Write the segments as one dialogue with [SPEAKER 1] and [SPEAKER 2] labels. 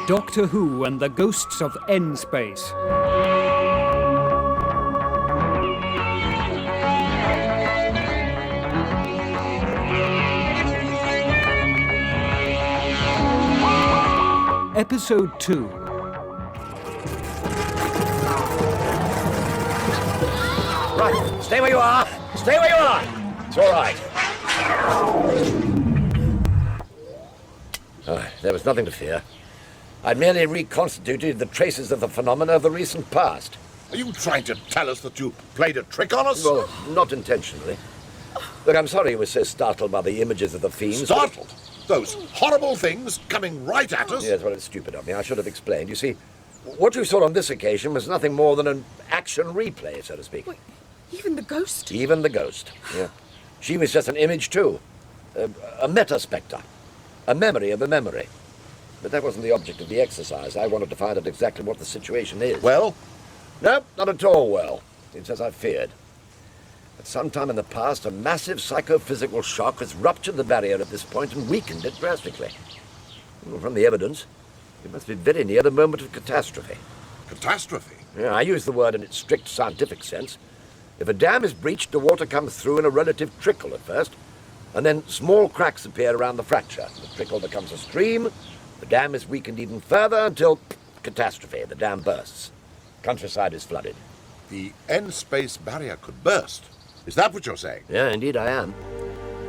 [SPEAKER 1] Doctor Who and the Ghosts of N-Space. Episode 2.
[SPEAKER 2] Right, stay where you are! Stay where you are! It's all right. There was nothing to fear. I'd merely reconstituted the traces of the phenomena of the recent past.
[SPEAKER 3] Are you trying to tell us that you played a trick on us?
[SPEAKER 2] Well, not intentionally. Look, I'm sorry you were so startled by the images of the fiends.
[SPEAKER 3] Startled? Those horrible things coming right at us?
[SPEAKER 2] Yes, well, it's stupid of me. I should have explained. You see, what you saw on this occasion was nothing more than an action replay, so to speak.
[SPEAKER 4] Wait, even the ghost?
[SPEAKER 2] Even the ghost, yeah. She was just an image, too. A meta-spectre. A memory of a memory. But that wasn't the object of the exercise. I wanted to find out exactly what the situation is.
[SPEAKER 3] Well?
[SPEAKER 2] No, not at all well. It's as I feared. At some time in the past, a massive psychophysical shock has ruptured the barrier at this point and weakened it drastically. Well, from the evidence, it must be very near the moment of catastrophe.
[SPEAKER 3] Catastrophe?
[SPEAKER 2] Yeah, I use the word in its strict scientific sense. If a dam is breached, the water comes through in a relative trickle at first, and then small cracks appear around the fracture. The trickle becomes a stream, the dam is weakened even further until catastrophe. The dam bursts. Countryside is flooded.
[SPEAKER 3] The N-space barrier could burst. Is that what you're saying?
[SPEAKER 2] Yeah, indeed I am.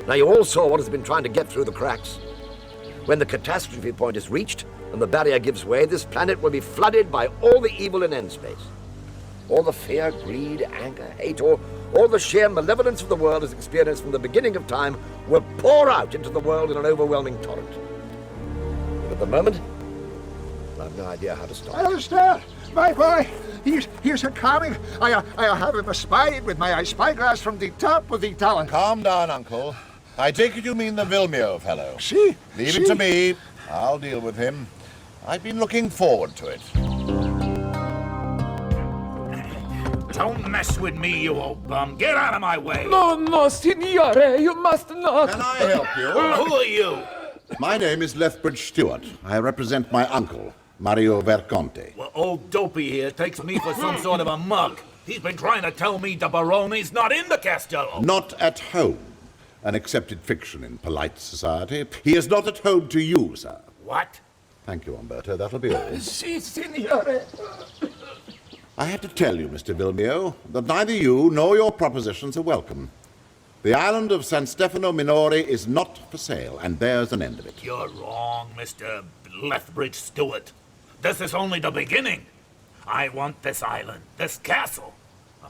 [SPEAKER 2] Now, you all saw what has been trying to get through the cracks. When the catastrophe point is reached and the barrier gives way, this planet will be flooded by all the evil in N-space. All the fear, greed, anger, hate, all the sheer malevolence of the world as experienced from the beginning of time will pour out into the world in an overwhelming torrent. But at the moment, I've no idea how to stop.
[SPEAKER 5] Alistair, my boy, he's a coming. I have him espied with my spyglass from the top of the tower.
[SPEAKER 3] Calm down, Uncle. I take it you mean the Vilmio fellow.
[SPEAKER 5] See?
[SPEAKER 3] Leave it to me. I'll deal with him. I've been looking forward to it.
[SPEAKER 6] Don't mess with me, you old bum. Get out of my way.
[SPEAKER 7] No, signore, you must not.
[SPEAKER 3] Can I help you?
[SPEAKER 6] Who are you?
[SPEAKER 3] My name is Lethbridge Stewart. I represent my uncle, Mario Verconte.
[SPEAKER 6] Well, old Dopey here takes me for some sort of a mug. He's been trying to tell me the Barone's not in the Castello.
[SPEAKER 3] Not at home. An accepted fiction in polite society. He is not at home to you, sir.
[SPEAKER 6] What?
[SPEAKER 3] Thank you, Umberto. That'll be all.
[SPEAKER 7] Si, signore.
[SPEAKER 3] I had to tell you, Mr. Vilmio, that neither you nor your propositions are welcome. The island of San Stefano Minore is not for sale, and there's an end of it.
[SPEAKER 6] You're wrong, Mr. Lethbridge Stewart. This is only the beginning. I want this island, this castle.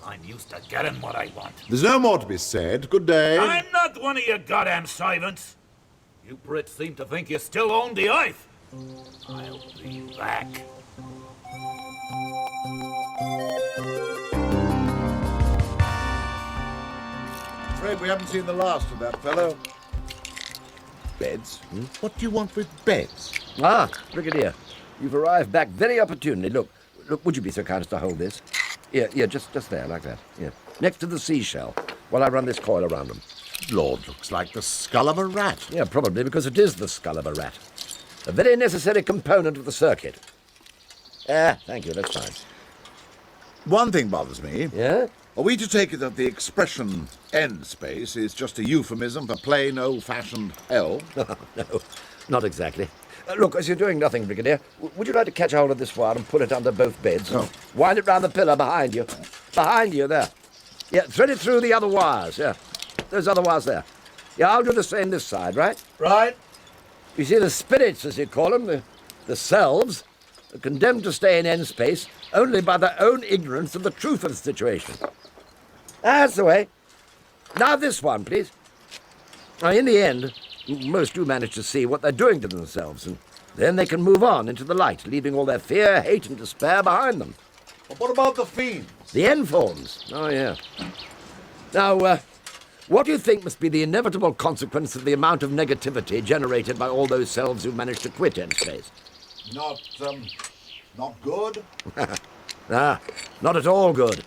[SPEAKER 6] I'm used to getting what I want.
[SPEAKER 3] There's no more to be said. Good day.
[SPEAKER 6] I'm not one of your goddamn servants. You Brits seem to think you still own the earth. I'll be back.
[SPEAKER 3] Afraid we haven't seen the last of that fellow. Beds? What do you want with beds?
[SPEAKER 2] Ah, Brigadier, you've arrived back very opportunely. Look, would you be so kind as to hold this? Yeah, just there, like that. Yeah, next to the seashell, while I run this coil around them.
[SPEAKER 3] Lord, looks like the skull of a rat.
[SPEAKER 2] Yeah, probably because it is the skull of a rat. A very necessary component of the circuit. Thank you, that's fine.
[SPEAKER 3] One thing bothers me.
[SPEAKER 2] Yeah?
[SPEAKER 3] Are we to take it that the expression N-space is just a euphemism for plain, old-fashioned hell?
[SPEAKER 2] No, not exactly. Look, as you're doing nothing, Brigadier, would you like to catch hold of this wire and pull it under both beds?
[SPEAKER 3] Oh.
[SPEAKER 2] Wind it round the pillar behind you. Behind you, there. Yeah, thread it through the other wires, yeah. Those other wires there. Yeah, I'll do the same this side, right?
[SPEAKER 6] Right?
[SPEAKER 2] You see, the spirits, as you call them, the selves, are condemned to stay in N-space only by their own ignorance of the truth of the situation. That's the way. Now this one, please. Now, in the end, most do manage to see what they're doing to themselves, and then they can move on into the light, leaving all their fear, hate, and despair behind them.
[SPEAKER 3] But what about the fiends?
[SPEAKER 2] The N-forms. Oh, yeah. Now, what do you think must be the inevitable consequence of the amount of negativity generated by all those selves who managed to quit N-space?
[SPEAKER 3] Not good?
[SPEAKER 2] Not at all good.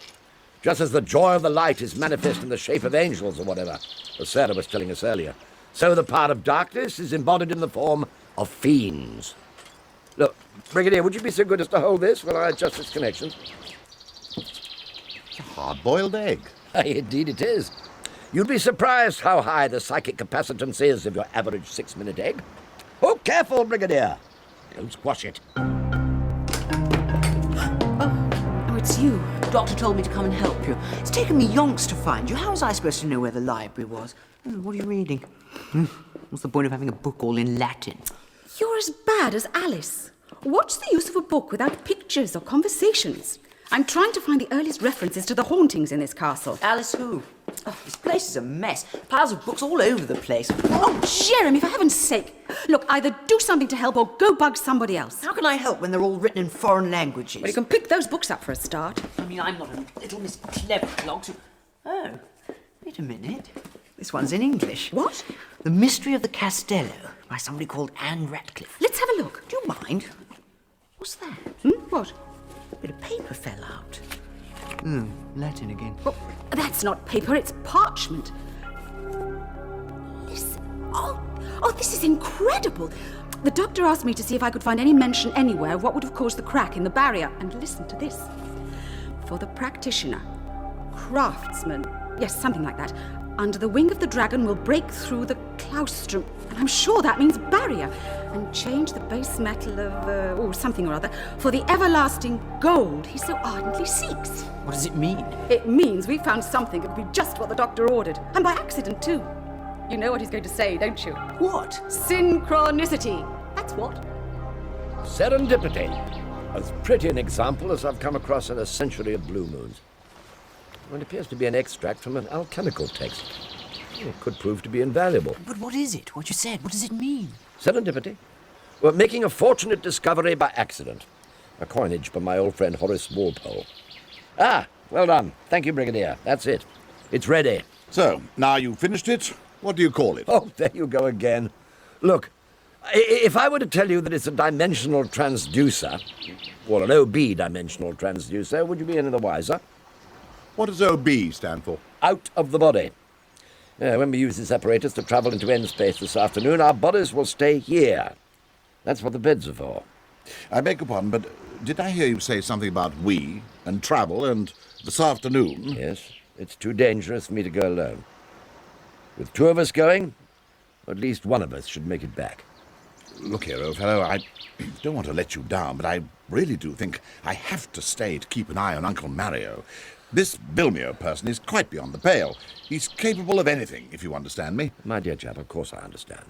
[SPEAKER 2] Just as the joy of the light is manifest in the shape of angels or whatever, as Sarah was telling us earlier, so the power of darkness is embodied in the form of fiends. Look, Brigadier, would you be so good as to hold this while I adjust its connections?
[SPEAKER 3] It's a hard-boiled egg.
[SPEAKER 2] Indeed it is. You'd be surprised how high the psychic capacitance is of your average 6-minute egg. Oh, careful, Brigadier. Don't squash it.
[SPEAKER 4] Oh, it's you. The doctor told me to come and help you. It's taken me yonks to find you. How was I supposed to know where the library was? What are you reading? What's the point of having a book all in Latin?
[SPEAKER 8] You're as bad as Alice. What's the use of a book without pictures or conversations? I'm trying to find the earliest references to the hauntings in this castle.
[SPEAKER 4] Alice who? Oh, this place is a mess. Piles of books all over the place.
[SPEAKER 8] Oh, Jeremy, for heaven's sake. Look, either do something to help or go bug somebody else.
[SPEAKER 4] How can I help when they're all written in foreign languages?
[SPEAKER 8] Well, you can pick those books up for a start.
[SPEAKER 4] I mean, I'm not a little Miss Clever Clogs. Oh, wait a minute. This one's in English.
[SPEAKER 8] What?
[SPEAKER 4] The Mystery of the Castello by somebody called Anne Ratcliffe.
[SPEAKER 8] Let's have a look.
[SPEAKER 4] Do you mind? What's that?
[SPEAKER 8] What?
[SPEAKER 4] A bit of paper fell out. Latin again.
[SPEAKER 8] Well, that's not paper, it's parchment. Listen. Oh, this is incredible. The doctor asked me to see if I could find any mention anywhere of what would have caused the crack in the barrier. And listen to this. For the practitioner, craftsman, yes, something like that, under the wing of the dragon will break through the claustrum, and I'm sure that means barrier, and change the base metal of, something or other, for the everlasting gold he so ardently seeks.
[SPEAKER 4] What does it mean?
[SPEAKER 8] It means we found something that would be just what the doctor ordered, and by accident too. You know what he's going to say, don't you?
[SPEAKER 4] What?
[SPEAKER 8] Synchronicity. That's what.
[SPEAKER 2] Serendipity. As pretty an example as I've come across in a century of blue moons. It appears to be an extract from an alchemical text. It could prove to be invaluable.
[SPEAKER 4] But what is it? What you said? What does it mean?
[SPEAKER 2] Serendipity? We're making a fortunate discovery by accident. A coinage by my old friend Horace Walpole. Ah, well done. Thank you, Brigadier. That's it. It's ready.
[SPEAKER 3] So, now you've finished it, what do you call it?
[SPEAKER 2] Oh, there you go again. Look, if I were to tell you that it's a dimensional transducer, or an OB dimensional transducer, would you be any the wiser?
[SPEAKER 3] What does OB stand for?
[SPEAKER 2] Out of the body. When we use this apparatus to travel into end space this afternoon, our bodies will stay here. That's what the beds are for.
[SPEAKER 3] I beg your pardon, but did I hear you say something about we, and travel, and this afternoon?
[SPEAKER 2] Yes, it's too dangerous for me to go alone. With two of us going, at least one of us should make it back.
[SPEAKER 3] Look here, old fellow, I don't want to let you down, but I really do think I have to stay to keep an eye on Uncle Mario. This Vilmio person is quite beyond the pale. He's capable of anything, if you understand me.
[SPEAKER 2] My dear chap, of course I understand.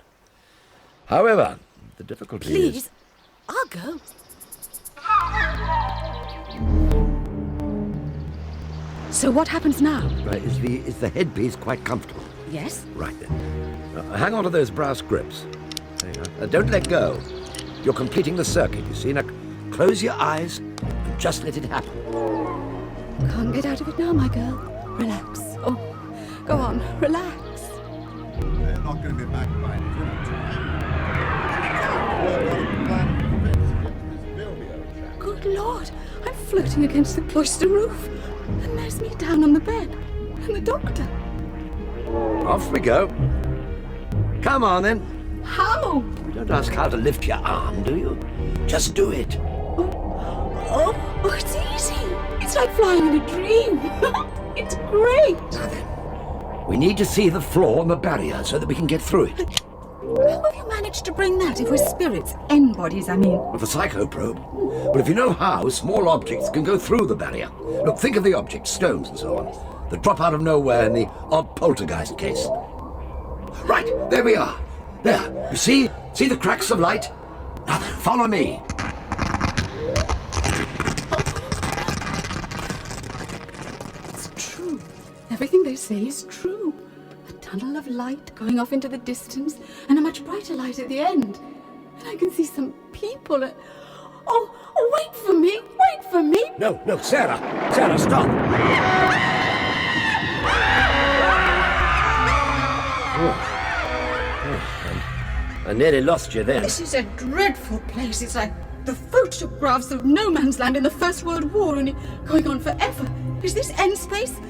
[SPEAKER 2] However, the difficulty is...
[SPEAKER 8] Please, I'll go. So what happens now?
[SPEAKER 2] Right, is the headpiece quite comfortable?
[SPEAKER 8] Yes?
[SPEAKER 2] Right then. Hang on to those brass grips. There you are. Don't let go. You're completing the circuit, you see. Now, close your eyes and just let it happen.
[SPEAKER 8] Can't get out of it now, my girl. Relax. Oh, go on, relax.
[SPEAKER 3] They're not going to be back by
[SPEAKER 8] Good Lord, I'm floating against the cloister roof. And there's me down on the bed. And the doctor.
[SPEAKER 2] Off we go. Come on, then.
[SPEAKER 8] How?
[SPEAKER 2] You don't ask how to lift your arm, do you? Just do it.
[SPEAKER 8] Oh, it's easy. It's like flying in a dream. It's great.
[SPEAKER 2] Now then, we need to see the flaw in the barrier so that we can get through it.
[SPEAKER 8] How have you managed to bring that if we're spirits? N-bodies, I mean.
[SPEAKER 2] With a psychoprobe. Well, if you know how, small objects can go through the barrier. Look, think of the objects, stones and so on, that drop out of nowhere in the odd poltergeist case. Right, there we are. There, you see? See the cracks of light? Now then, follow me.
[SPEAKER 8] It's true. Everything they say is true. A tunnel of light going off into the distance and a much brighter light at the end. And I can see some people. Oh, wait for me. Wait for me.
[SPEAKER 2] No, Sarah. Sarah, stop. I nearly lost you then.
[SPEAKER 8] This is a dreadful place. It's like the photographs of no man's land in the First World War, only going on forever. Is this end space?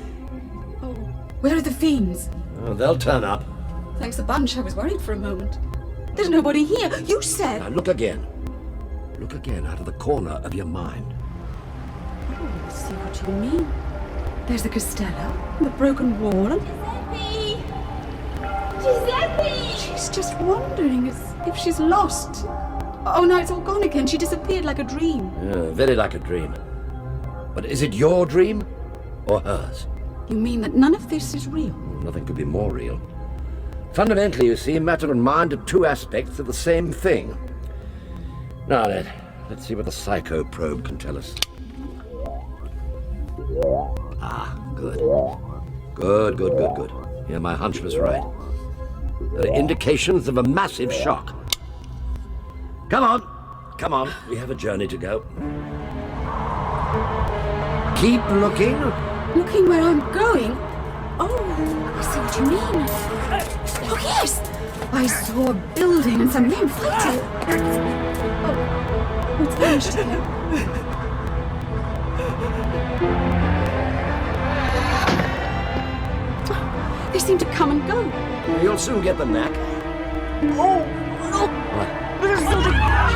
[SPEAKER 8] Oh, where are the fiends?
[SPEAKER 2] Oh, they'll turn up.
[SPEAKER 8] Thanks a bunch. I was worried for a moment. There's nobody here. You said...
[SPEAKER 2] Now look again. Look again out of the corner of your mind.
[SPEAKER 8] Oh, I see what you mean. There's the Castello, the broken wall, and
[SPEAKER 9] Giuseppe!
[SPEAKER 8] she's just wondering as if she's lost. Oh, no, it's all gone again. She disappeared like a dream.
[SPEAKER 2] Yeah, very like a dream. But is it your dream or hers?
[SPEAKER 8] You mean that none of this is real?
[SPEAKER 2] Nothing could be more real. Fundamentally, you see, matter and mind are two aspects of the same thing. Now then, let's see what the psycho probe can tell us. Ah, good. Good. Yeah, my hunch was right. There are indications of a massive shock. Come on, we have a journey to go. Keep looking.
[SPEAKER 8] Looking where I'm going? Oh, I see what you mean. Oh, yes! I saw a building and some men fighting. Oh, what's vanished here? They seem to come and go.
[SPEAKER 2] You'll soon get the knack.
[SPEAKER 8] Oh, look!
[SPEAKER 2] What?
[SPEAKER 8] There's a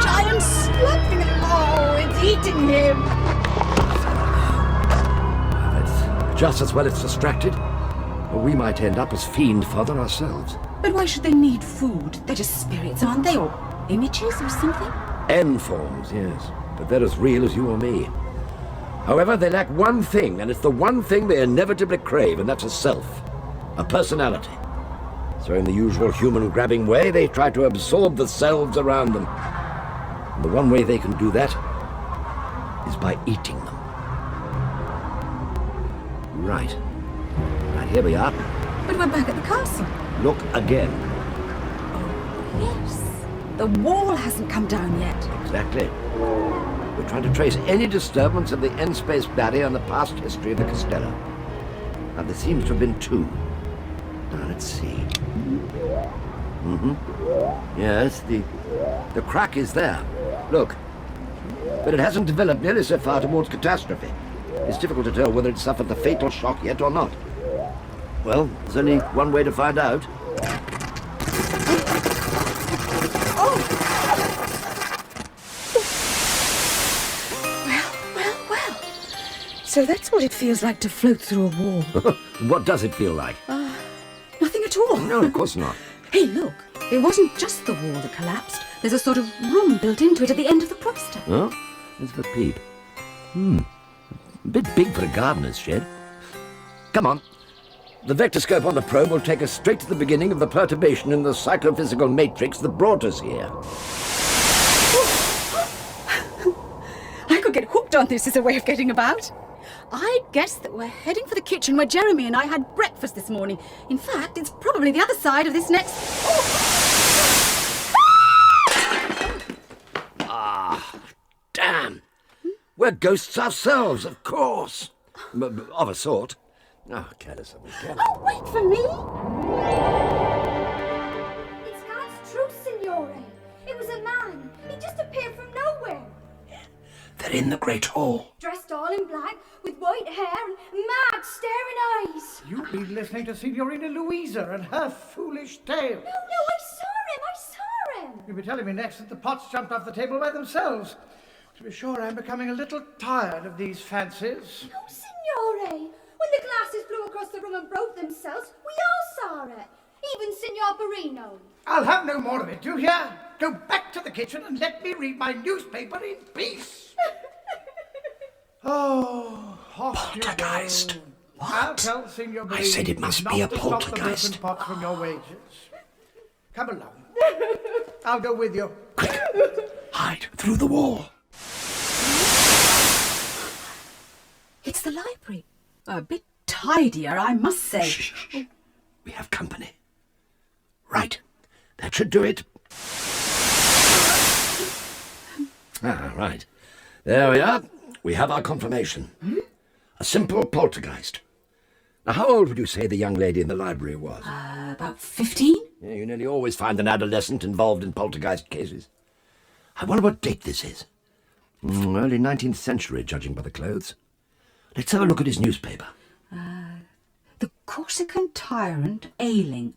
[SPEAKER 8] giant slug in it. Oh, it's eating him.
[SPEAKER 2] It's just as well it's distracted, or we might end up as fiend father ourselves.
[SPEAKER 8] But why should they need food? They're just spirits, aren't they? Or images or something?
[SPEAKER 2] N-forms, yes, but they're as real as you or me. However, they lack one thing, and it's the one thing they inevitably crave, and that's a self, a personality. So in the usual human-grabbing way, they try to absorb the selves around them. And the one way they can do that is by eating them. Right, here we are.
[SPEAKER 8] But we're back at the castle.
[SPEAKER 2] Look again.
[SPEAKER 8] Yes. The wall hasn't come down yet.
[SPEAKER 2] Exactly. We're trying to trace any disturbance of the N-space barrier in the past history of the Castello. Now, there seems to have been two. Now, let's see. Yes, the crack is there. Look. But it hasn't developed nearly so far towards catastrophe. It's difficult to tell whether it suffered the fatal shock yet or not. Well, there's only one way to find out.
[SPEAKER 8] Well. So that's what it feels like to float through a wall.
[SPEAKER 2] What does it feel like?
[SPEAKER 8] Nothing at all.
[SPEAKER 2] No, of course not.
[SPEAKER 8] Hey, look. It wasn't just the wall that collapsed. There's a sort of room built into it at the end of the cloister.
[SPEAKER 2] Huh? Let's have a peep. A bit big for a gardener's shed. Come on. The vectorscope on the probe will take us straight to the beginning of the perturbation in the psychophysical matrix that brought us here.
[SPEAKER 8] I could get hooked on this as a way of getting about. I guess that we're heading for the kitchen where Jeremy and I had breakfast this morning. In fact, it's probably the other side of this next...
[SPEAKER 2] Damn! We're ghosts ourselves, of course. Of a sort. Oh, careless of me, careless.
[SPEAKER 8] Oh, wait for me!
[SPEAKER 9] It's God's truth, Signore. It was a man. He just appeared from nowhere.
[SPEAKER 2] They're in the Great Hall.
[SPEAKER 9] Dressed all in black, with white hair and mad, staring eyes.
[SPEAKER 10] You've been listening to Signorina Louisa and her foolish tale.
[SPEAKER 9] No, I saw him.
[SPEAKER 10] You'll be telling me next that the pots jumped off the table by themselves. To be sure, I'm becoming a little tired of these fancies.
[SPEAKER 9] No, Signore. When the glasses flew across the room and broke themselves, we all saw it. Even Signor Perino.
[SPEAKER 10] I'll have no more of it, do you hear? Go back to the kitchen and let me read my newspaper in peace. Oh,
[SPEAKER 2] Poltergeist.
[SPEAKER 10] I'll tell Signor Perino
[SPEAKER 2] I said it must be a
[SPEAKER 10] not to stop the
[SPEAKER 2] poltergeist.
[SPEAKER 10] broken pots from your wages. Come along. I'll go with you.
[SPEAKER 2] Quick, hide through the wall.
[SPEAKER 8] It's the library. A bit tidier, I must say.
[SPEAKER 2] Shh. We have company. Right, that should do it. Right. There we are. We have our confirmation. A simple poltergeist. Now, how old would you say the young lady in the library was?
[SPEAKER 8] About 15?
[SPEAKER 2] Yeah, you nearly always find an adolescent involved in poltergeist cases. I wonder what date this is. Early 19th century, judging by the clothes. Let's have a look at his newspaper.
[SPEAKER 8] The Corsican tyrant ailing.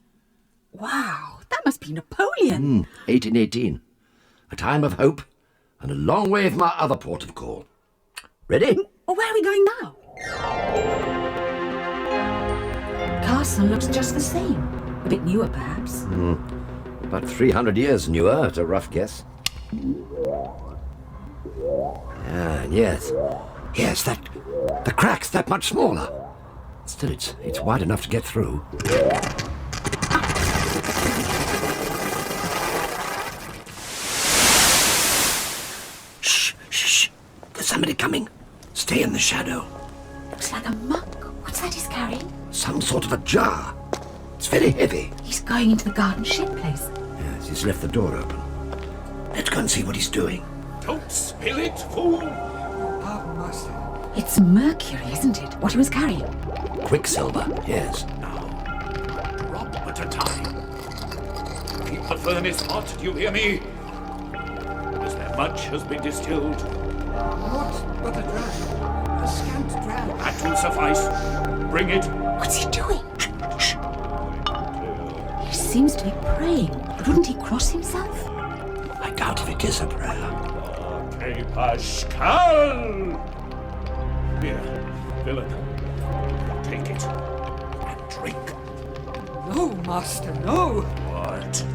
[SPEAKER 8] Wow, that must be Napoleon.
[SPEAKER 2] 1818. A time of hope and a long way from our other port of call. Ready?
[SPEAKER 8] Well, where are we going now? Castle looks just the same. A bit newer, perhaps.
[SPEAKER 2] About 300 years newer, at a rough guess. Yes. Yes, the crack's that much smaller. Still, it's wide enough to get through. Shh. There's somebody coming. Stay in the shadow.
[SPEAKER 8] Looks like a mug. What's that he's carrying?
[SPEAKER 2] Some sort of a jar. It's very heavy.
[SPEAKER 8] He's going into the garden shed place.
[SPEAKER 2] Yes, he's left the door open. Let's go and see what he's doing.
[SPEAKER 6] Don't spill it, fool!
[SPEAKER 7] Pardon, Master.
[SPEAKER 8] It's mercury, isn't it? What he was carrying?
[SPEAKER 2] Quicksilver, yes.
[SPEAKER 6] Now, drop at a time. Keep the furnace hot, do you hear me? As there much has been distilled,
[SPEAKER 7] Not but a dram. A scant dram.
[SPEAKER 6] that will suffice. Bring it.
[SPEAKER 8] What's he doing? Shh. He seems to be praying. But wouldn't he cross himself?
[SPEAKER 2] I doubt if it is a prayer.
[SPEAKER 6] Que Pascal! Here, villain. Take it and drink.
[SPEAKER 7] No, Master, no.
[SPEAKER 6] What?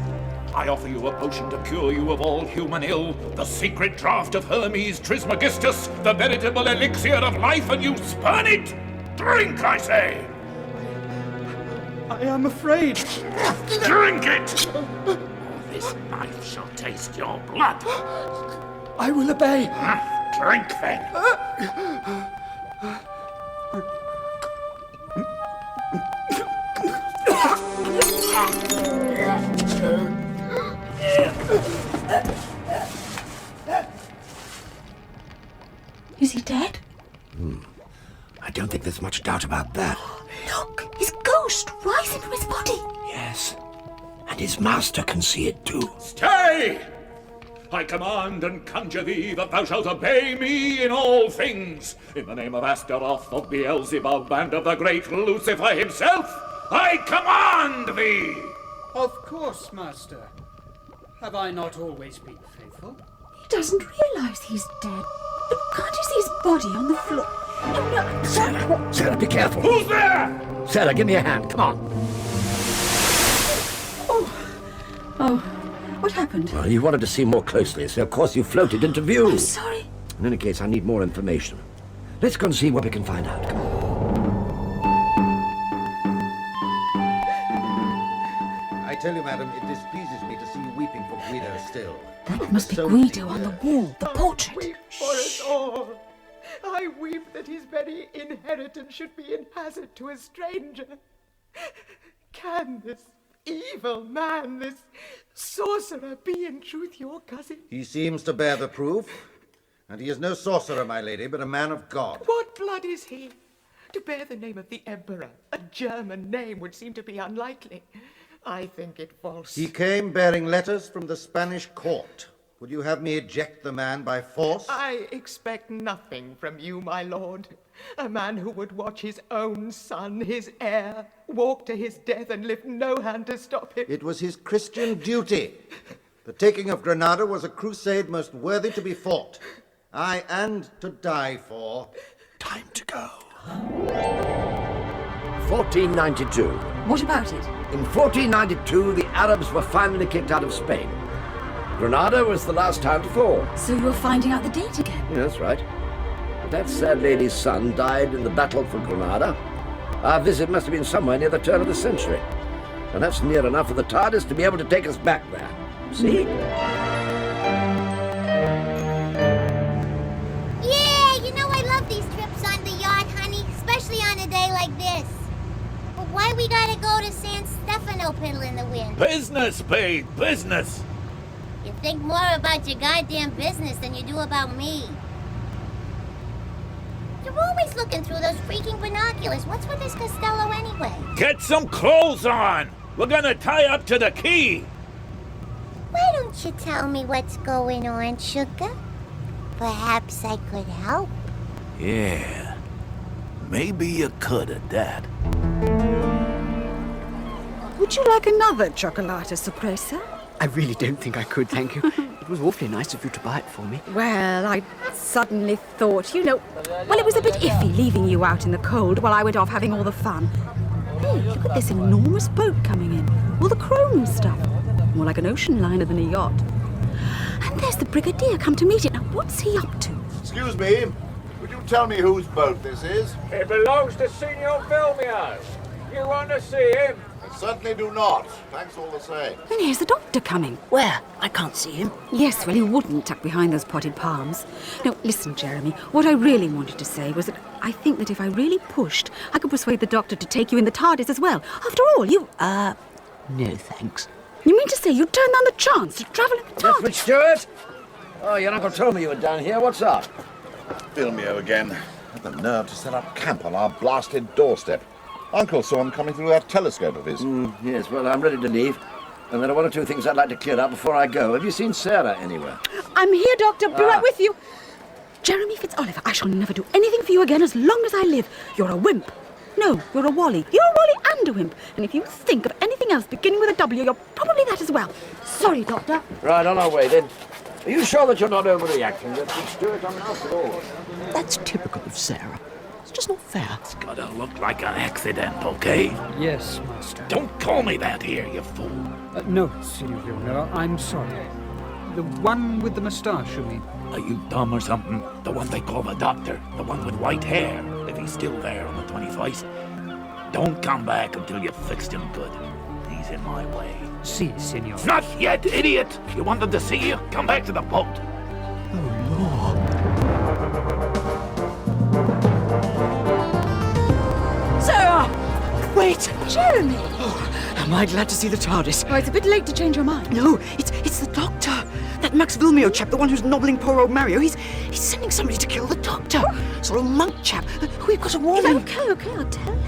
[SPEAKER 6] I offer you a potion to cure you of all human ill, the secret draught of Hermes Trismegistus, the veritable elixir of life, and you spurn it? Drink, I say!
[SPEAKER 7] I am afraid.
[SPEAKER 6] Drink it! Or this knife shall taste your blood.
[SPEAKER 7] I will obey.
[SPEAKER 6] Drink, then.
[SPEAKER 8] Is he dead?
[SPEAKER 2] I don't think there's much doubt about that.
[SPEAKER 8] Look, his ghost rising from his body.
[SPEAKER 2] Yes. And his master can see it too.
[SPEAKER 6] Stay! I command and conjure thee that thou shalt obey me in all things. In the name of Astaroth, of Beelzebub, and of the great Lucifer himself, I command thee!
[SPEAKER 11] Of course, Master. Have I not always been faithful?
[SPEAKER 8] He doesn't realize he's dead. But can't you see his body on the floor? Oh, no.
[SPEAKER 2] Sarah, be careful.
[SPEAKER 6] Who's there?
[SPEAKER 2] Sarah, give me a hand. Come on.
[SPEAKER 8] Oh, what happened?
[SPEAKER 2] Well, you wanted to see more closely, so of course you floated into view.
[SPEAKER 8] I'm sorry.
[SPEAKER 2] In any case, I need more information. Let's go and see what we can find out. Come on.
[SPEAKER 12] I tell you, madam, it displeases me to see you weeping for Guido still.
[SPEAKER 8] That must be Guido on the wall, the portrait.
[SPEAKER 7] Weep for us all. I weep that his very inheritance should be in hazard to a stranger. Can this evil man, this sorcerer, be in truth your cousin?
[SPEAKER 12] He seems to bear the proof, and he is no sorcerer, my lady, but a man of God.
[SPEAKER 7] What blood is he? To bear the name of the Emperor, a German name would seem to be unlikely. I think it false.
[SPEAKER 12] He came bearing letters from the Spanish court. Would you have me eject the man by force?
[SPEAKER 7] I expect nothing from you, my lord. A man who would watch his own son, his heir, walk to his death and lift no hand to stop him.
[SPEAKER 12] It was his Christian duty. The taking of Granada was a crusade most worthy to be fought. Aye, and to die for.
[SPEAKER 2] Time to go. 1492.
[SPEAKER 8] What about it?
[SPEAKER 2] In 1492, the Arabs were finally kicked out of Spain. Granada was the last town to fall.
[SPEAKER 8] So you're finding out the date again?
[SPEAKER 2] Yeah, that's right. But that sad lady's son died in the battle for Granada. Our visit must have been somewhere near the turn of the century. And that's near enough for the TARDIS to be able to take us back there. See?
[SPEAKER 9] Yeah, you know I love these trips on the yacht, honey, especially on a day like this. But why we gotta go to San Stefano piddle in the wind?
[SPEAKER 6] Business, babe, business.
[SPEAKER 9] You think more about your goddamn business than you do about me. You're always looking through those freaking binoculars. What's with this Castello anyway?
[SPEAKER 6] Get some clothes on. We're gonna tie up to the quay.
[SPEAKER 9] Why don't you tell me what's going on, sugar? Perhaps I could help.
[SPEAKER 6] Yeah, maybe you could at that.
[SPEAKER 8] Would you like another chocolate sorpresa?
[SPEAKER 4] I really don't think I could, thank you. It was awfully nice of you to buy it for me.
[SPEAKER 8] Well, I suddenly thought, well, it was a bit iffy leaving you out in the cold while I went off having all the fun. Hey, look at this enormous boat coming in. All the chrome stuff. More like an ocean liner than a yacht. And there's the Brigadier come to meet it. Now, what's he up to?
[SPEAKER 3] Excuse me, would you tell me whose boat this is?
[SPEAKER 13] It belongs to Signor Vilmio. You want to see him?
[SPEAKER 3] I certainly do not. Thanks all the same.
[SPEAKER 8] And here's the doctor coming.
[SPEAKER 4] Where? I can't see him.
[SPEAKER 8] Yes, well, he wouldn't tuck behind those potted palms. No, listen, Jeremy, what I really wanted to say was that I think that if I really pushed, I could persuade the doctor to take you in the TARDIS as well. After all, you...
[SPEAKER 4] No, thanks.
[SPEAKER 8] You mean to say you turned down the chance to travel in the TARDIS?
[SPEAKER 2] Lethbridge Stewart? Oh, your uncle told me you were down here. What's up?
[SPEAKER 3] Vilmio again. Had the nerve to set up camp on our blasted doorstep. Uncle saw him coming through that telescope of his.
[SPEAKER 2] Yes, well, I'm ready to leave. And there are one or two things I'd like to clear up before I go. Have you seen Sarah anywhere?
[SPEAKER 8] I'm here, Doctor. Be right with you. Jeremy Fitzoliver, I shall never do anything for you again as long as I live. You're a wimp. No, you're a Wally. You're a Wally and a wimp. And if you think of anything else beginning with a W, you're probably that as well. Sorry, Doctor.
[SPEAKER 2] Right, on our way then. Are you sure that you're not overreacting? Lethbridge Stewart, I mean, after all.
[SPEAKER 4] That's typical of Sarah. It's just not fair.
[SPEAKER 6] It's gotta look like an accident, okay?
[SPEAKER 1] Yes, Master.
[SPEAKER 6] Don't call me that here, you fool.
[SPEAKER 1] No, Signor Vilmio, I'm sorry. The one with the moustache, you mean?
[SPEAKER 6] Are you dumb or something? The one they call the doctor. The one with white hair, if he's still there on the 21st. Don't come back until you've fixed him good. He's in my way.
[SPEAKER 1] Si, Signor.
[SPEAKER 6] Not yet, idiot! You wanted to see you? Come back to the boat.
[SPEAKER 4] Sarah! Wait!
[SPEAKER 8] Jeremy!
[SPEAKER 4] Oh, am I glad to see the TARDIS?
[SPEAKER 8] Oh, it's a bit late to change your mind.
[SPEAKER 4] No, it's the Doctor. That Max Vilmio chap, the one who's nobbling poor old Mario. He's sending somebody to kill the Doctor. Sort of monk chap. We've got to warn him.
[SPEAKER 8] Okay, I'll tell him.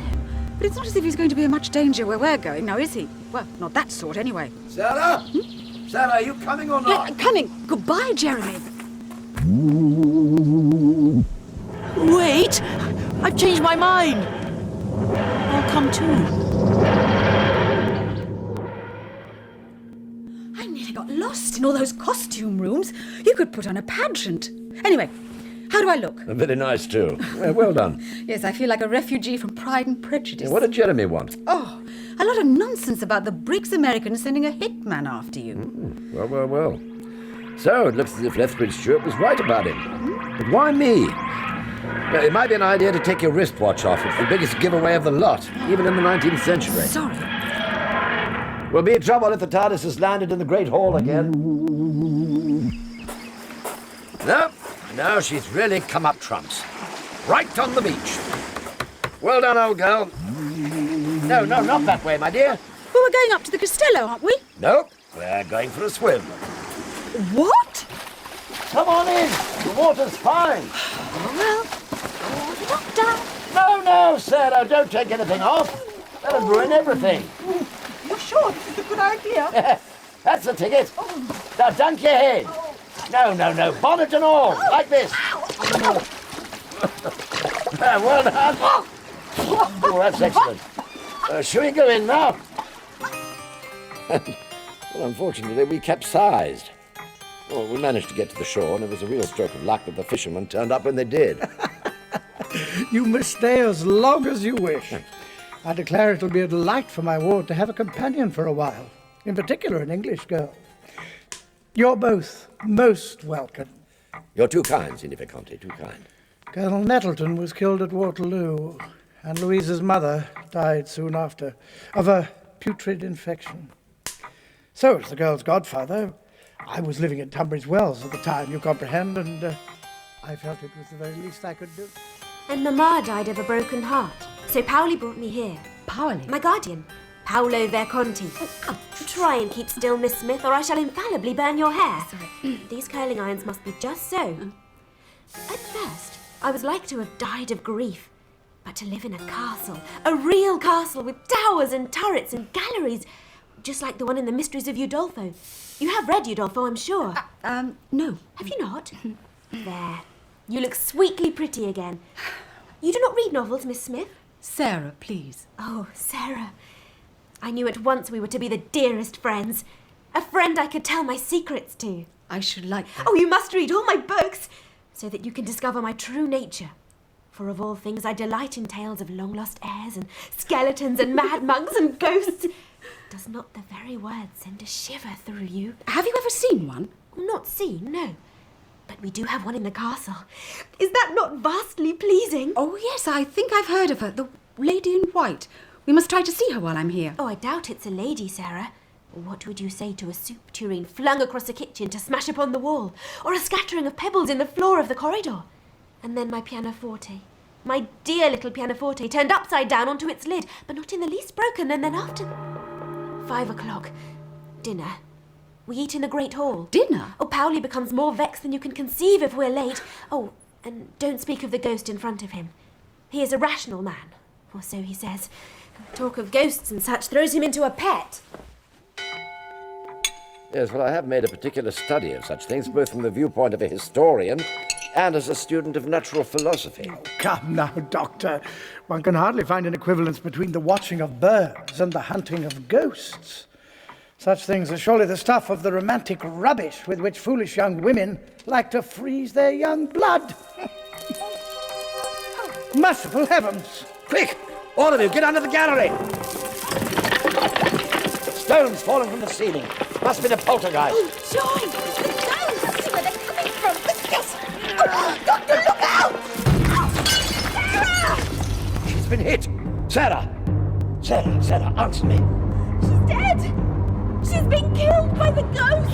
[SPEAKER 8] But it's not as if he's going to be in much danger where we're going, now is he? Well, not that sort, anyway.
[SPEAKER 2] Sarah? Sarah, are you coming or not?
[SPEAKER 8] Yeah, coming. Goodbye, Jeremy.
[SPEAKER 4] Wait! I've changed my mind. I'll come too.
[SPEAKER 8] I nearly got lost in all those costume rooms. You could put on a pageant. Anyway, how do I look?
[SPEAKER 2] Very nice, too. Well done.
[SPEAKER 8] Yes, I feel like a refugee from Pride and Prejudice.
[SPEAKER 2] What did Jeremy want?
[SPEAKER 8] Oh, a lot of nonsense about the Briggs Americans sending a hitman after you.
[SPEAKER 2] Well. So, it looks as if Lethbridge Stewart was right about him. But why me? Well, it might be an idea to take your wristwatch off. It's the biggest giveaway of the lot, even in the 19th century.
[SPEAKER 8] Sorry.
[SPEAKER 2] We'll be in trouble if the TARDIS has landed in the Great Hall again. No, she's really come up trumps. Right on the beach. Well done, old girl. No, not that way, my dear.
[SPEAKER 8] Well, we're going up to the Castello, aren't we?
[SPEAKER 2] No, we're going for a swim.
[SPEAKER 8] What?
[SPEAKER 2] Come on in. The water's fine.
[SPEAKER 8] Well, Doctor.
[SPEAKER 2] No, Sarah, don't take anything off. That'll ruin everything.
[SPEAKER 7] You're sure this is a good idea?
[SPEAKER 2] That's the ticket. Now dunk your head. No, bonnet and all, like this. Well done. Oh, that's excellent. Shall we go in now? Well, unfortunately, we capsized. Well, we managed to get to the shore, and it was a real stroke of luck that the fishermen turned up when they did.
[SPEAKER 10] You must stay as long as you wish. I declare it'll be a delight for my ward to have a companion for a while, in particular an English girl. You're both most welcome.
[SPEAKER 2] You're too kind, Signor Visconti, too kind.
[SPEAKER 10] Colonel Nettleton was killed at Waterloo, and Louisa's mother died soon after of a putrid infection. So, as the girl's godfather, I was living at Tunbridge Wells at the time, you comprehend, and I felt it was the very least I could do.
[SPEAKER 14] And Mamma died of a broken heart, so Paoli brought me here.
[SPEAKER 8] Paoli?
[SPEAKER 14] My guardian, Paolo Verconti. Try and keep still, Miss Smith, or I shall infallibly burn your hair.
[SPEAKER 8] Sorry.
[SPEAKER 14] These curling irons must be just so. At first, I was like to have died of grief. But to live in a castle, a real castle with towers and turrets and galleries, just like the one in the Mysteries of Udolpho. You have read Udolpho, I'm sure.
[SPEAKER 8] No.
[SPEAKER 14] Have you not? There. You look sweetly pretty again. You do not read novels, Miss Smith?
[SPEAKER 8] Sarah, please.
[SPEAKER 14] Oh, Sarah. I knew at once we were to be the dearest friends. A friend I could tell my secrets to.
[SPEAKER 8] I should like that.
[SPEAKER 14] Oh, you must read all my books so that you can discover my true nature. For of all things, I delight in tales of long-lost heirs and skeletons and mad monks and ghosts. Does not the very word send a shiver through you?
[SPEAKER 8] Have you ever seen one?
[SPEAKER 14] Not seen, no. But we do have one in the castle. Is that not vastly pleasing?
[SPEAKER 8] Oh, yes, I think I've heard of her. The lady in white. We must try to see her while I'm here.
[SPEAKER 14] Oh, I doubt it's a lady, Sarah. What would you say to a soup tureen flung across the kitchen to smash upon the wall? Or a scattering of pebbles in the floor of the corridor? And then my pianoforte. My dear little pianoforte turned upside down onto its lid, but not in the least broken. And then after 5 o'clock, dinner. We eat in the great hall.
[SPEAKER 8] Dinner?
[SPEAKER 14] Oh, Powley becomes more vexed than you can conceive if we're late. Oh, and don't speak of the ghost in front of him. He is a rational man, or so he says. Talk of ghosts and such throws him into a pet.
[SPEAKER 2] Yes, well, I have made a particular study of such things, both from the viewpoint of a historian and as a student of natural philosophy.
[SPEAKER 10] Oh, come now, Doctor. One can hardly find an equivalence between the watching of birds and the hunting of ghosts. Such things are surely the stuff of the romantic rubbish with which foolish young women like to freeze their young blood. Merciful heavens!
[SPEAKER 2] Quick! All of you, get under the gallery! Stones falling from the ceiling. Must be the poltergeist.
[SPEAKER 14] Oh, joy! The ghosts! Where they're coming from! The ghosts! Oh, Doctor, look out! Sarah!
[SPEAKER 2] She's been hit. Sarah! Sarah, answer me.
[SPEAKER 14] She's dead! She's been killed by the ghost!